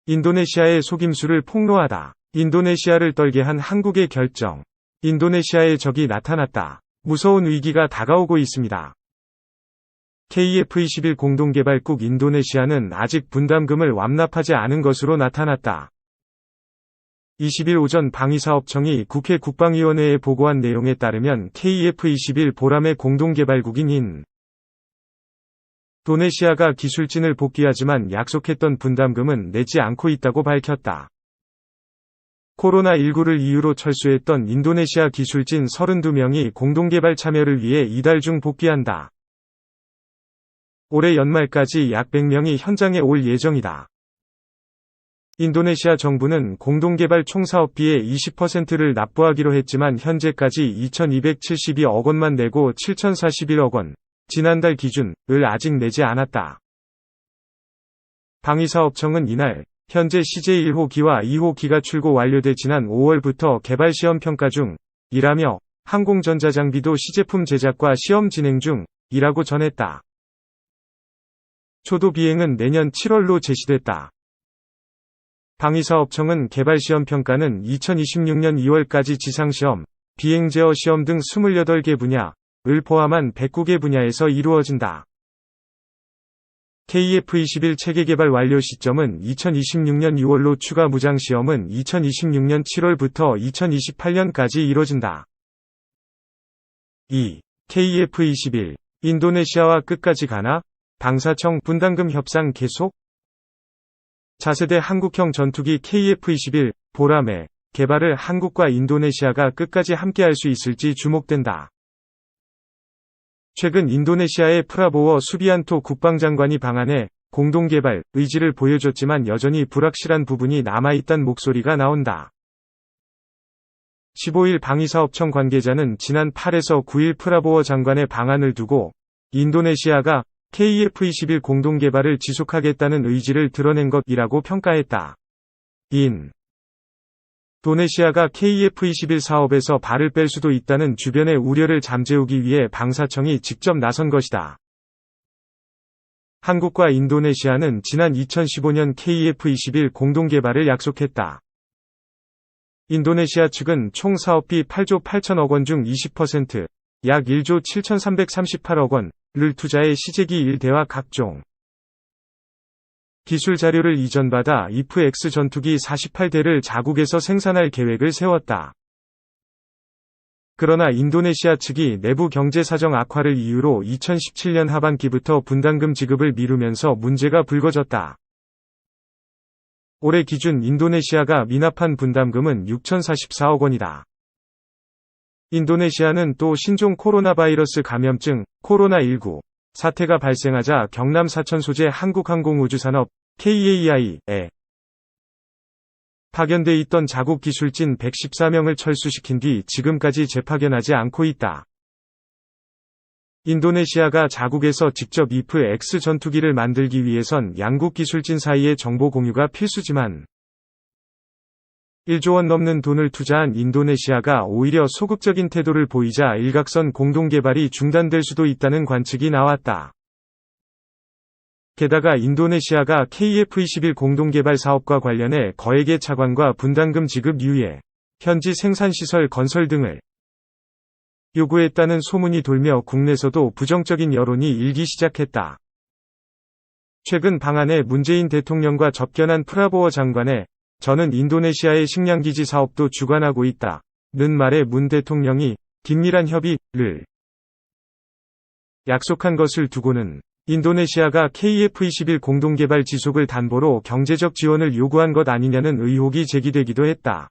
인도네시아의 속임수를 폭로하다. 인도네시아를 떨게 한 한국의 결정. 인도네시아의 적이 나타났다. 무서운 위기가 다가오고 있습니다. KF-21 공동개발국 인도네시아는 아직 분담금을 완납하지 않은 것으로 나타났다. 20일 오전 방위사업청이 국회 국방위원회에 보고한 내용에 따르면 KF-21 보람의 공동개발국인 인도네시아가 기술진을 복귀하지만 약속했던 분담금은 내지 않고 있다고 밝혔다. 코로나19를 이유로 철수했던 인도네시아 기술진 32명이 공동개발 참여를 위해 이달 중 복귀한다. 올해 연말까지 약 100명이 현장에 올 예정이다. 인도네시아 정부는 공동개발 총사업비의 20%를 납부하기로 했지만 현재까지 2,272억 원만 내고 7,041억 원, 지난달 기준을 아직 내지 않았다. 방위사업청은 이날 현재 CJ1호기와 2호기가 출고 완료돼 지난 5월부터 개발시험 평가 중이라며 항공전자장비도 시제품 제작과 시험 진행 중이라고 전했다. 초도 비행은 내년 7월로 제시됐다. 방위사업청은 개발시험 평가는 2026년 2월까지 지상시험, 비행 제어 시험 등 28개 분야를 포함한 109개 분야에서 이루어진다. KF-21 체계개발 완료 시점은 2026년 6월로 추가 무장시험은 2026년 7월부터 2028년까지 이뤄진다. 2. KF-21 인도네시아와 끝까지 가나? 방사청 분담금 협상 계속? 차세대 한국형 전투기 KF-21 보람의 개발을 한국과 인도네시아가 끝까지 함께할 수 있을지 주목된다. 최근 인도네시아의 프라보워 수비안토 국방장관이 방한해 공동개발 의지를 보여줬지만 여전히 불확실한 부분이 남아있다는 목소리가 나온다. 15일 방위사업청 관계자는 지난 8에서 9일 프라보워 장관의 방한을 두고 인도네시아가 KF-21 공동개발을 지속하겠다는 의지를 드러낸 것이라고 평가했다. 인도네시아가 KF-21 사업에서 발을 뺄 수도 있다는 주변의 우려를 잠재우기 위해 방사청이 직접 나선 것이다. 한국과 인도네시아는 지난 2015년 KF-21 공동개발을 약속했다. 인도네시아 측은 총 사업비 8조 8천억 원 중 20%, 약 1조 7,338억 원을 투자해 시제기 1대와 각종 기술 자료를 이전받아 IF-X 전투기 48대를 자국에서 생산할 계획을 세웠다. 그러나 인도네시아 측이 내부 경제 사정 악화를 이유로 2017년 하반기부터 분담금 지급을 미루면서 문제가 불거졌다. 올해 기준 인도네시아가 미납한 분담금은 6,044억 원이다. 인도네시아는 또 신종 코로나 바이러스 감염증, 코로나19 사태가 발생하자 경남 사천 소재 한국항공우주산업 KAI에 파견돼 있던 자국 기술진 114명을 철수시킨 뒤 지금까지 재파견하지 않고 있다. 인도네시아가 자국에서 직접 IF-X 전투기를 만들기 위해선 양국 기술진 사이의 정보 공유가 필수지만 1조 원 넘는 돈을 투자한 인도네시아가 오히려 소극적인 태도를 보이자 일각선 공동개발이 중단될 수도 있다는 관측이 나왔다. 게다가 인도네시아가 KF-21 공동개발 사업과 관련해 거액의 차관과 분담금 지급 이후에 현지 생산시설 건설 등을 요구했다는 소문이 돌며 국내에서도 부정적인 여론이 일기 시작했다. 최근 방한해 문재인 대통령과 접견한 프라보워 장관의 저는 인도네시아의 식량기지 사업도 주관하고 있다는 말에 문 대통령이 긴밀한 협의를 약속한 것을 두고는 인도네시아가 KF-21 공동개발 지속을 담보로 경제적 지원을 요구한 것 아니냐는 의혹이 제기되기도 했다.